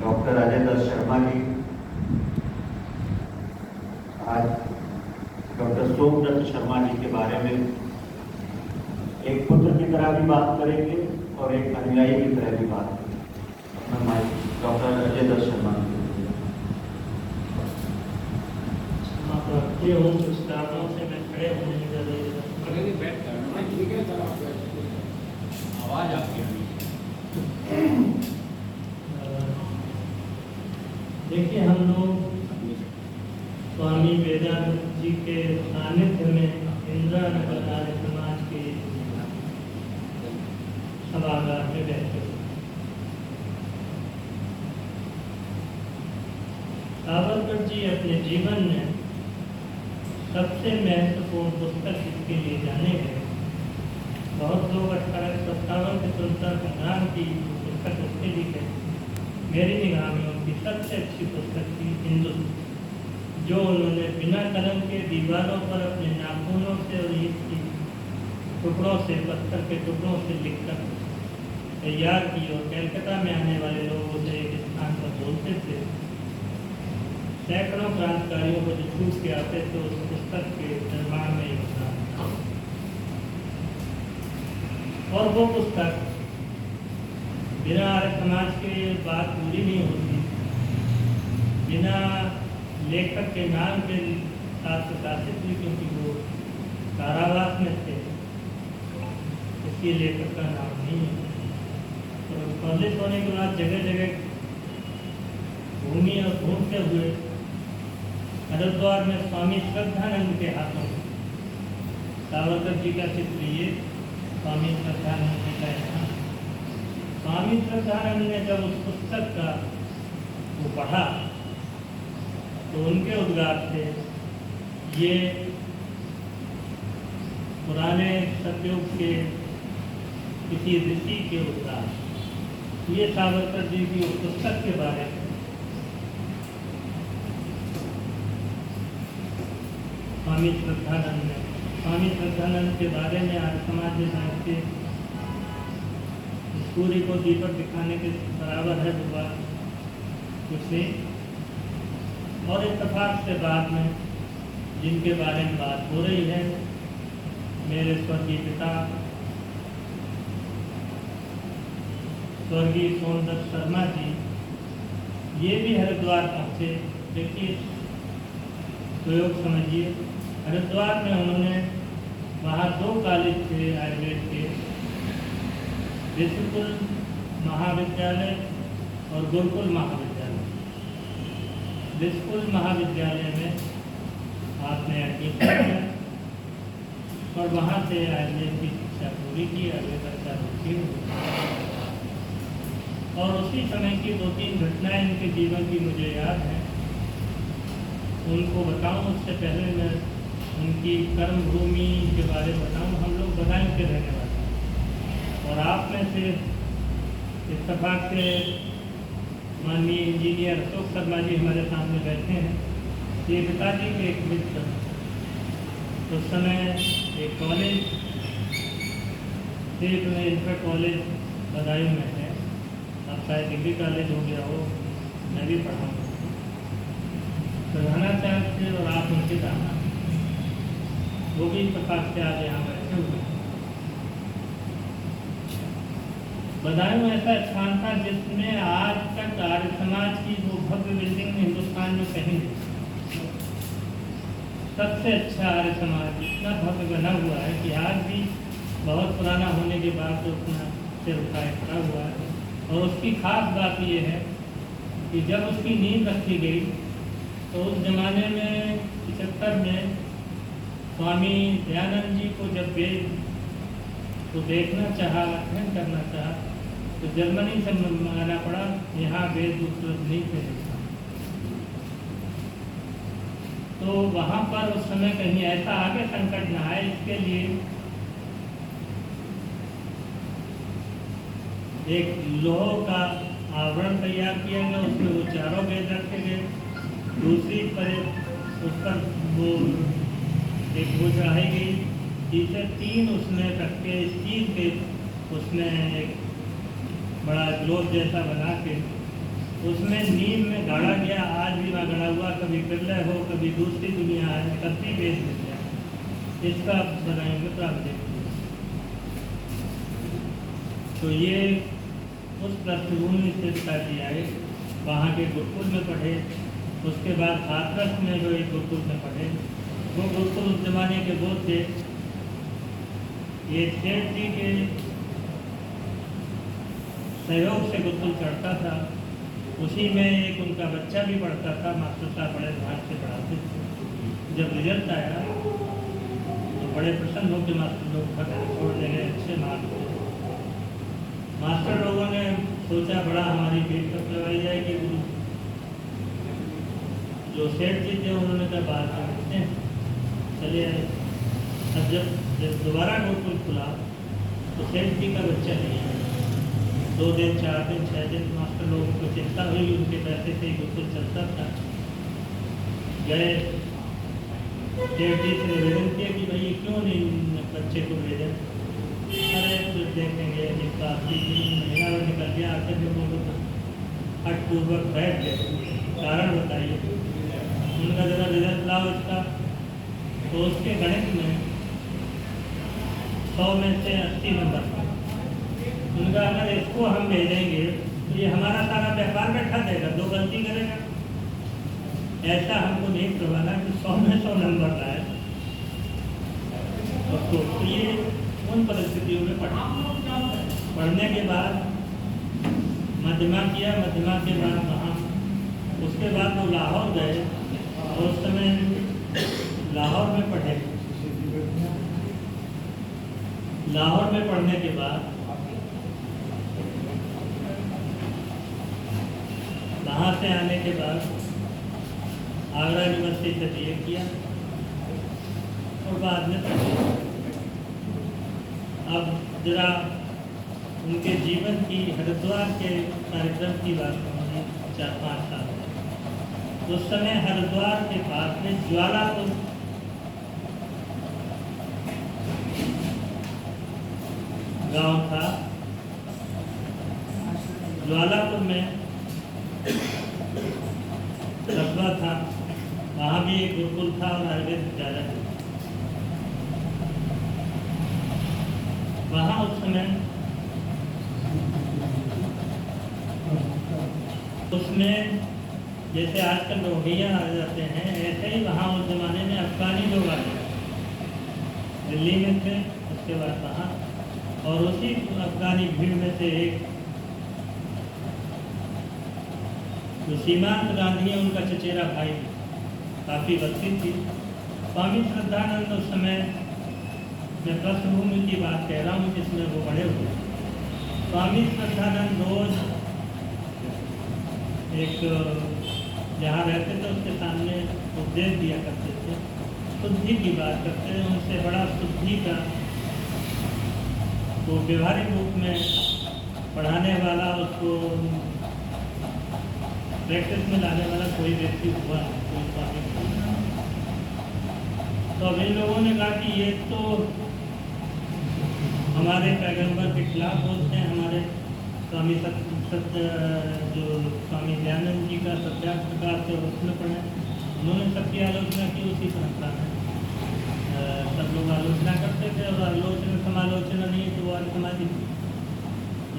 Doctor Ajay Dutt Sharma ji, आज doctor Somdatt Sharma ji के बारे में एक पुत्र की तरह भी बात करेंगे और एक अनुयायी की तरह भी बात करेंगे। डॉक्टर अजय दत्त शर्मा जी से मैं खड़े होने की जरूरत आवाज आती है। देखिए, हम लोग स्वामी वेदांत जी के सानिध्य में इंदिरा नगर आर्य समाज के सभागार में बैठे। सावरकर जी अपने जीवन में सबसे महत्वपूर्ण पुस्तक जिसके लिए जाने गए, बहुत लोग 1857 के स्वतंत्रता संग्राम की पुस्तक उसके लिए गए। मेरी निगाह में उनकी सबसे अच्छी पुस्तक थी हिंदू, जो उन्होंने बिना कलम के दीवारों पर अपने नाखूनों से और ईंट की टुकड़ों से, पत्थर के टुकड़ों से लिखकर तैयार की और कलकत्ता में आने वाले लोग उसे एक स्थान पर बोलते थे। सैकड़ों क्रांतिकारियों को जो छूट के आते थे उस पुस्तक के निर्माण में योगदान था। और वो पुस्तक बिना आर्य समाज के बात पूरी नहीं होती, बिना लेखक के नाम के साथ प्रकाशित हुई, क्योंकि वो कारावास में थे, इसलिए लेखक का नाम नहीं है। तो पब्लिश होने के बाद जगह जगह घूमी और घूमते हुए हरिद्वार में स्वामी श्रद्धानंद के हाथों सावरकर जी का चित्र, ये स्वामी श्रद्धानंद जी का यहाँ। स्वामी श्रद्धानंद ने जब उस पुस्तक का वो पढ़ा तो उनके उद्गार थे, ये पुराने सतयुग के किसी ऋषि के उद्गार। ये सावरकर जी की उस पुस्तक के बारे में स्वामी श्रद्धानंद के बारे में आज समाज में साहित्य सूर्य को दीपक दिखाने के बराबर है वो बात कुछ नहीं। और इत्तेफाक से बाद में जिनके बारे में बात हो रही है, मेरे स्वर्गीय पिता स्वर्गीय सोमदत्त शर्मा जी, ये भी हरिद्वार पहुँचे। देखिए, प्रयोग समझिए, हरिद्वार में उन्होंने वहाँ 2 कॉलेज थे आयुर्वेद के, ऋषिकुल महाविद्यालय और गुरुकुल महाविद्यालय। ऋषिकुल महाविद्यालय में आपने एडमिशन किया और वहाँ से आयुर्वेद की शिक्षा पूरी की, आगे बच्चा रुचि हुई। और उसी समय की 2-3 घटनाएं इनके जीवन की मुझे याद हैं, उनको बताऊं उससे पहले मैं उनकी कर्म भूमि के बारे में बताऊं। हम लोग बदायूं के रहने वाले हैं और आप में से इत्तेफाक से माननीय इंजीनियर अशोक शर्मा जी हमारे सामने बैठे हैं। ये पिताजी के एक मित्र, उस समय एक कॉलेज से इंटर कॉलेज बदायूं में है, अब शायद डिग्री कॉलेज हो गया हो, मैं भी पढ़ा हूँ। प्रधानाचार्य थे और आप उनके दादा, वो भी इत्तेफाक से आज यहाँ बैठे हुए हैं। बदायूं ऐसा स्थान था जिसमें आज तक आर्य समाज की वो भव्य बिल्डिंग हिंदुस्तान में कहीं नहीं। सबसे अच्छा आर्य समाज इतना भव्य बना हुआ है कि आज भी बहुत पुराना होने के बाद तो अपना सिर उठाए खड़ा हुआ है। और उसकी खास बात ये है कि जब उसकी नींव रखी गई तो उस जमाने में 75 में स्वामी दयानंद जी को जब वेद को देखना चाहा, अध्ययन करना चाहा, तो जर्मनी से मंगाना पड़ा। यहाँ वेद उपलब्ध नहीं थे। तो वहाँ पर उस समय कहीं ऐसा आगे संकट न आए, इसके लिए एक लोह का आवरण तैयार किया गया, उसमें वो चारों वेद रखे गए। दूसरी पर उस पर वो एक वो चढ़ाई गई, तीसरे 3 उसमें रख के स्टील के उसमें एक बड़ा ग्लोब जैसा बना के उसमें नीम में गाड़ा गया, आज भी वहाँ गड़ा हुआ, कभी प्रलय हो, कभी दूसरी दुनिया है, कभी भेद मिल गया। इसका बनाएंगे तो आप देखिए। तो ये उस पृष्ठभूमि से पिताजी आए, वहाँ के गुरुकुल में पढ़े, उसके बाद हाथरस में जो एक गुरुकुल में पढ़े। वो गुरुकुल उस जमाने के वो थे, ये सेठ जी के सहयोग से गुरुकुल चढ़ता था। उसी में एक उनका बच्चा भी पढ़ता था, मास्टर साहब बड़े ध्यान से पढ़ाते थे। जब रिजल्ट आया तो बड़े प्रसन्न होकर मास्टर लोग घर छोड़ ले गए, अच्छे मार्क्स थे। मास्टर लोगों ने सोचा बड़ा हमारी पेट पर लगाई जाएगी। गुरु जो सेठ जी थे उन्होंने कहा बाद में मिलते हैं, चले आए। अब जब दोबारा गुरुकुल खुला तो सेठ जी का बच्चा नहीं है। 2 दिन 4 दिन 6 दिन मास्टर लोगों को चिंता हुई, उनके पैसे से ही गुरुकुल चलता था। गए सेठ जी से निवेदन किया कि भाई क्यों नहीं बच्चे को भेजें। अरे फिर देखेंगे, एक बात महीना में निकल गया, आकर जो लोग हठपूर्वक बैठ गए, कारण बताइए। उनका जरा रिजल्ट लाओ इसका, तो उसके गणित में 100 में से 80 नंबर। उनका अगर इसको हम भेजेंगे तो ये हमारा सारा व्यापार बैठा देगा, 2 गलती करेगा। ऐसा हमको नहीं करवाना कि 100 में 100 नंबर लाए। तो ये उन परिस्थितियों में पढ़ने के बाद मध्यमा किया, मध्यमा के बाद वहाँ उसके बाद वो लाहौर गए और उस समय लाहौर में पढ़े। लाहौर में पढ़ने के बाद वहाँ से आने के बाद आगरा यूनिवर्सिटी से BA किया और बाद में पढ़ा। अब जरा उनके जीवन की हरिद्वार के कार्यक्रम की बात करूँगी। 4-5 साल उस समय हरिद्वार के पास में ज्वालापुर गांव था। ज्वालापुर में कस्बा था, वहाँ भी एक गुरुकुल था और आयुर्वेद विद्यालय था। वहाँ उस समय उसमें जैसे आजकल रोहिंग्या आ जाते हैं, ऐसे ही वहाँ उस जमाने में अफगानी लोग आते थे। दिल्ली में थे, उसके बाद वहाँ, और उसी अफगानी भीड़ में से एक जो सीमांत गांधी है, उनका चचेरा भाई, काफ़ी बस्ती थी। स्वामी श्रद्धानंद उस समय, मैं पृष्ठभूमि की बात कह रहा हूँ जिसमें वो बड़े हुए। स्वामी श्रद्धानंद रोज एक जहाँ रहते थे उसके सामने उपदेश दिया करते थे, शुद्धि की बात करते थे। उनसे बड़ा शुद्धि का तो व्यवहारिक रूप में पढ़ाने वाला, उसको प्रैक्टिस में लाने वाला कोई व्यक्ति हुआ नहीं, कोई स्वामी। तो अब इन लोगों ने कहा कि ये तो हमारे पैगंबर के खिलाफ बोलते हैं। हमारे स्वामी जो स्वामी दयानंद जी का सत्याग्रह प्रकाश थे उसमें पढ़े, उन्होंने सबकी आलोचना की। उसी परंपरा में सब लोग आलोचना करते थे, और आलोचना समालोचना नहीं तो वो समाधि।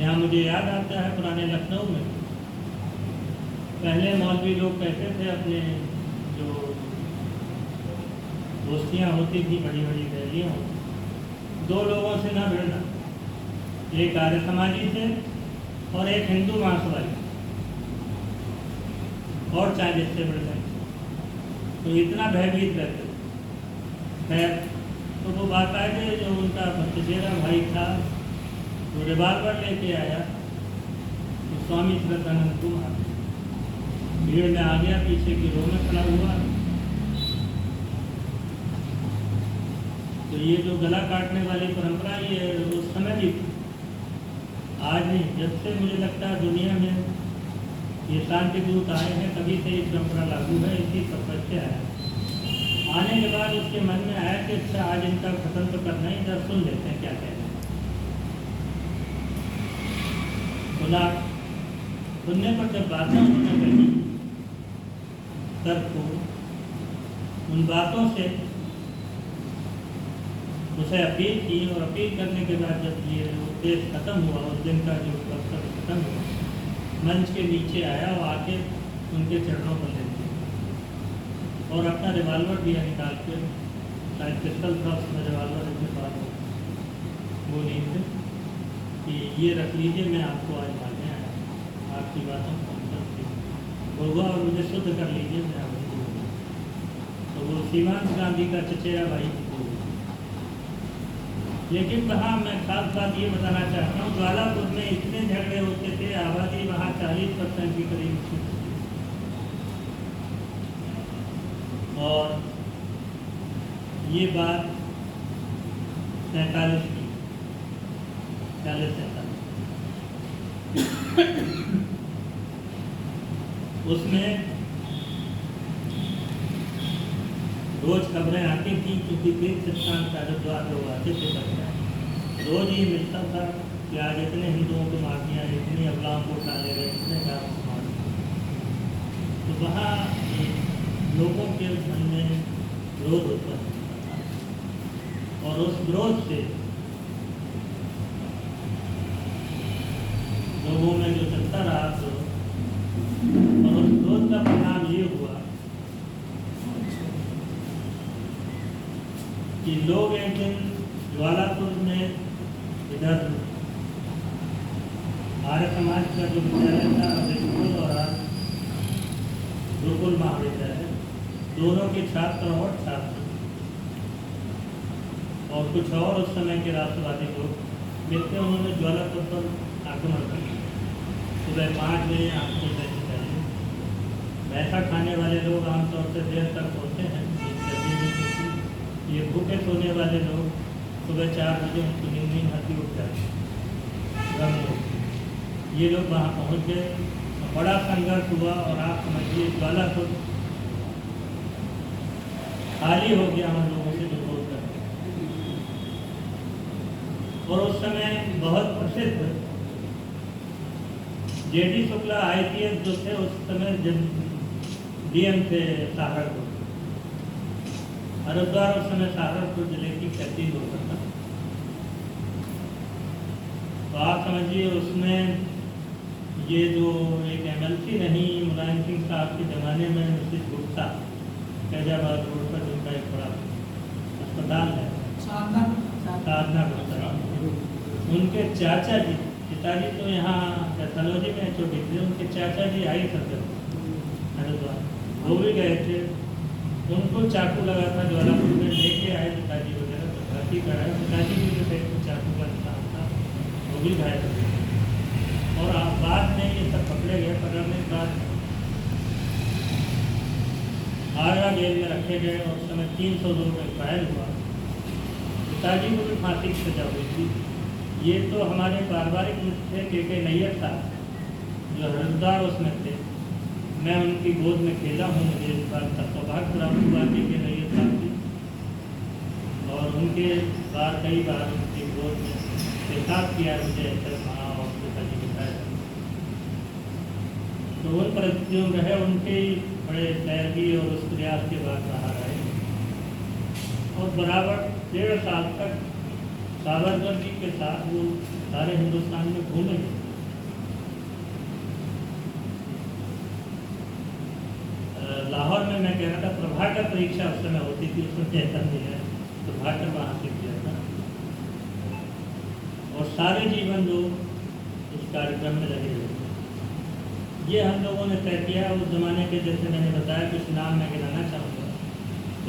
यहाँ मुझे याद आता है पुराने लखनऊ में पहले मौलवी लोग कहते थे, अपने जो दोस्तियाँ होती थी बड़ी बड़ी रैलियों, 2 लोगों से ना भिड़ना, एक आर्य समाजी थे और एक हिंदू मांसवादी, और 40 से बढ़ गए। तो इतना भयभीत रहते थे। तो वो बात आ गई, जो उनका चचेरा भाई था वो रिवाल्वर लेके आया, तो स्वामी श्रद्धानंद को मारा। भीड़ में आ गया, पीछे की रो में खड़ा हुआ। तो ये जो गला काटने वाली परंपरा, ये उस समय भी, आज नहीं, जब से मुझे लगता है दुनिया में ये शांति दूत आए हैं तभी से ये परंपरा लागू है। इसी पर्पज से आया। आने के बाद उसके मन में आया कि अच्छा आज इनका खत्म तो करना ही, इधर सुन लेते हैं क्या कहते हैं। बोला सुनने पर जब बातें उन्होंने कही तब को उन बातों से उसे अपील की, और अपील करने के बाद जब ये केस खत्म हुआ, उस दिन का जो वक्त खत्म हुआ, मंच के नीचे आया और आके उनके चरणों पर ले लिया और अपना रिवाल्वर दिया निकाल के, शायद पिस्टल था उसमें, रिवाल्वर अपने पास वो नहीं थे कि ये रख लीजिए, मैं आपको आज मारने आया, आपकी बातों को होगा और मुझे शुद्ध कर लीजिए, मैं आपको। तो वो सीमांत गांधी का चचेरा भाई। लेकिन वहाँ मैं खास बात ये बताना चाहता हूँ, ज्वालापुर में इतने झगड़े होते थे, आबादी वहाँ 40% के करीब थी, और ये बात 47 की, 40-47 उसमें रोज खबरें आती थी, क्योंकि तीर्थ स्थान का हरिद्वार लोग आते थे करना, रोज ही मिलता था कि आज इतने हिंदुओं को मार दिया, इतनी अफवाहों को डाले गए, इतने गाँव को मार दिया। तो वहाँ लोगों के मन में विरोध उत्पन्न होता था, और उस विरोध से लोगों में जो चलता रहा, तो और उस विरोध का परिणाम ये हुआ कि लोग एक दिन ज्वालापुर में इधर आर्य समाज का जो विद्यालय था, स्कूल और गुरुकुल महाविद्यालय, दोनों के छात्र और छात्र और कुछ और उस समय के राष्ट्रवादी लोग मिलकर उन्होंने ज्वालापुर पर आक्रमण कर दिया। सुबह 5 बजे आंखों से पहले भैंसा खाने वाले लोग आमतौर से देर तक होते हैं, ये भूखे सोने वाले लोग सुबह 4 बजे उनको नींद आती उठ जाते, ये लोग वहाँ पहुँच गए, बड़ा संघर्ष हुआ, और आप समझिए ज्वालापुर खाली हो गया हम लोगों से विरोध कर। और उस समय बहुत प्रसिद्ध जेडी शुक्ला IPS जो थे, उस समय DM थे सहारनपुर, हरिद्वार उस समय सहारनपुर जिले की तहसील होता था। तो आप समझिए उसमें ये जो एक MLC रही मुलायम सिंह साहब के ज़माने में, मिसेस गुप्ता, फैजाबाद रोड पर जिनका एक बड़ा अस्पताल है, साधना गुप्ता, उनके चाचा जी, पिताजी तो यहाँ पैथोलॉजी में छोटी थे, उनके चाचा जी आई सर्जन हरिद्वार, वो भी गए थे, उनको चाकू लगा था ज्वालापुर में, लेके आए पिताजी वगैरह, तो भर्ती कराया, पिताजी भी जो पेट में चाकू का निशान था, वो भी घायल हो गए, और बाद में ये सब पकड़े गए। पकड़ने के बाद आगरा जेल में रखे गए, और उस समय 300 लोगों का ट्रायल हुआ, पिताजी को भी फांसी की सजा हुई थी। ये तो हमारे पारिवारिक मित्र थे, के नैयर था, जो हरिद्वार उसमें थे, मैं उनकी गोद में खेला हूँ, मुझे इस बात का सौभाग्य प्राप्त हुआ कि नैयर साहब थी, और उनके बाद कई बार उनकी गोद में पेशाब किया मुझे, माँ और पिताजी के साथ। तो उन परिस्थितियों में है, उनके बड़े पैरवी और उस प्रयास के बाद बाहर आए, और बराबर 1.5 साल तक सावरकर जी के साथ वो सारे हिंदुस्तान में घूमे। लाहौर में मैं कह रहा था, प्रभाकर परीक्षा उस समय होती थी, उसमें चेतन नहीं है, प्रभाकर वहाँ से किया था, और सारे जीवन लोग इस कार्यक्रम में लगे हुए। ये हम लोगों ने तय किया उस जमाने के, जैसे मैंने बताया, कुछ नाम मैं गिनाना चाहूँगा।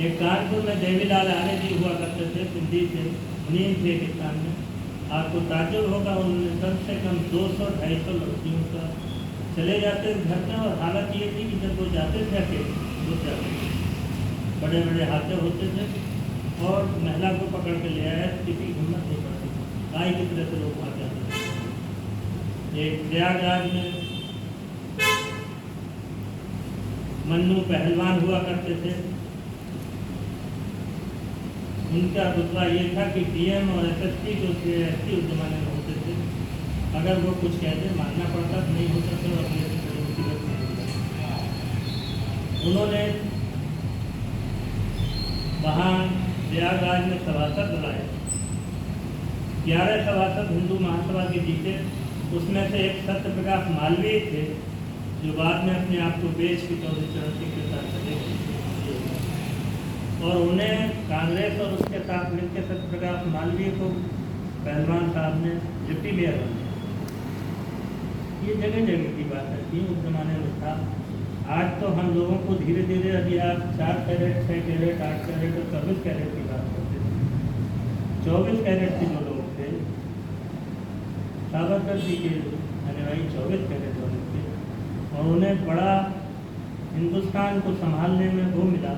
एक कानपुर में देवीलाल आर्य जी हुआ करते थे, सिंधी थे, मुनीम थे किसान में। आपको ताज्जुब होगा, उन्होंने कम से कम 200-250 लड़कियों का चले जाते थे घर में, और हालत ये थी कि जब वो जाते थे अकेले, घुस जाते थे, बड़े बड़े हाथे होते थे, और महिला को पकड़ के ले आया, किसी हिम्मत नहीं पड़ती, गाय की तरह से लोग भाग जाते थे। एक प्रयागराज में मन्नू पहलवान हुआ करते थे, उनका रुतबा ये था कि DM और SSP जो थे, ST उस जमाने में होते थे, अगर वो कुछ कहते मानना पड़ता तो नहीं होता तो अपने से बड़ी मुसीबत नहीं होता। उन्होंने वहाँ प्रयागराज में सभासद बुलाए, 11 सभासद हिंदू महासभा के जीते। उसमें से एक सत्यप्रकाश मालवीय थे जो बाद में अपने आप को बेच के चौधरी चरण सिंह के साथ चले गए, और उन्हें कांग्रेस और उसके साथ मिलकर सत्यप्रकाश मालवीय को पहलवान साहब ने डिप्टी मेयर बनाया। ये जगह जगह की बात है कि उस जमाने में था। आज तो हम लोगों को धीरे धीरे अभी आप 4 कैरेट, 6 कैरेट, 8 कैरेट और 24 कैरेट की बात करते थे। 24 कैरेट के जो लोग थे, सावरकर जी के अनुयायी 24 कैरेट वाले थे, और उन्हें बड़ा हिंदुस्तान को संभालने में वो मिला।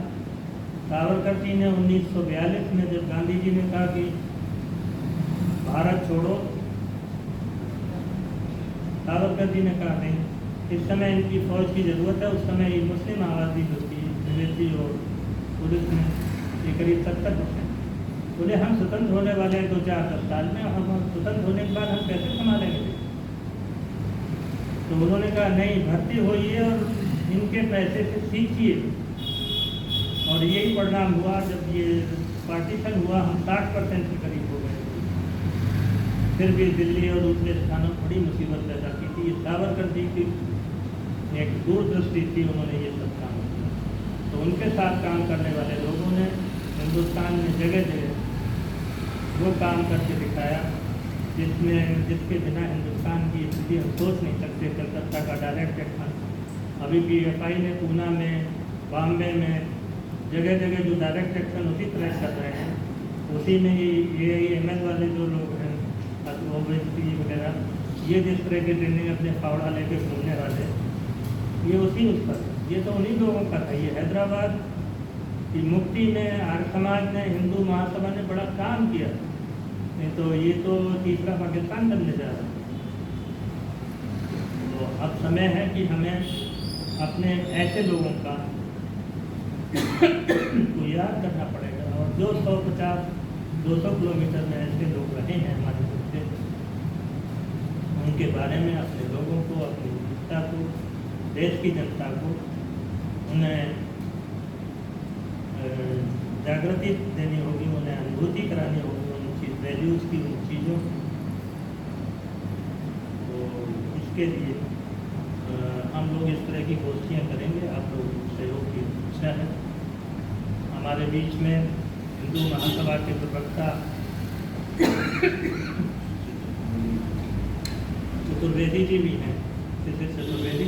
सावरकर जी ने 1942 में जब गांधी जी ने कहा कि भारत छोड़ो, सावरकर जी ने कहा नहीं, इस समय इनकी फौज की ज़रूरत है। उस समय ये मुस्लिम आबादी जो थी विदेशी और पुलिस में ये करीब 70%। बोले हम स्वतंत्र होने वाले हैं 2-4 साल में, हम स्वतंत्र होने के बाद हम कैसे संभालेंगे। तो उन्होंने कहा नहीं, भर्ती होइए और इनके पैसे से सीखिए। और यही परिणाम हुआ। जब ये पार्टीशन हुआ हम 60% के करीब हो गए। फिर भी दिल्ली और दूसरे स्थानों पर बड़ी मुसीबत पैदा की थी। ये सावरकर जी की एक दूरदृष्टि थी, उन्होंने ये सब काम किया। तो उनके साथ काम करने वाले लोगों ने हिंदुस्तान में जगह जगह वो काम करके दिखाया जिसके बिना हिंदुस्तान की स्थिति हम सोच नहीं सकते। कलकत्ता का डायरेक्ट एक्शन अभी PFI ने पूना में, बॉम्बे में जगह जगह जो डायरेक्ट एक्शन उसी तरह कर रहे हैं, उसी में ये AML वाले जो लोग हैं, ओवैसी वगैरह, ये जिस तरह की ट्रेनिंग अपने फावड़ा लेके घूमने वाले, ये उसी उस पर, ये तो उन्हीं लोगों का था। ये हैदराबाद की मुक्ति में आर्य समाज ने, हिंदू महासभा ने बड़ा काम किया। नहीं तो ये तो तीसरा पाकिस्तान बनने जा रहा है। तो अब समय है कि हमें अपने ऐसे लोगों का को याद करना पड़ेगा। और जो 150-200 किलोमीटर में ऐसे लोग रहे हैं हमारे से, उनके बारे में अपने लोगों को, अपनी जनता को, देश की जनता को उन्हें जागृति देनी होगी, उन्हें अनुभूति करानी होगी उन वैल्यूज़ की, उन चीज़ों। तो इसके लिए हम लोग इस तरह की गोष्ठियाँ करेंगे। आप लोग सहयोग की इच्छा है। हमारे बीच में हिंदू महासभा के प्रवक्ता चतुर्वेदी जी भी हैं, चतुर्वेदी।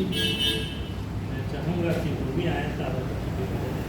मैं चाहूँगा कि वो भी आए सावरकर जी के बारे में।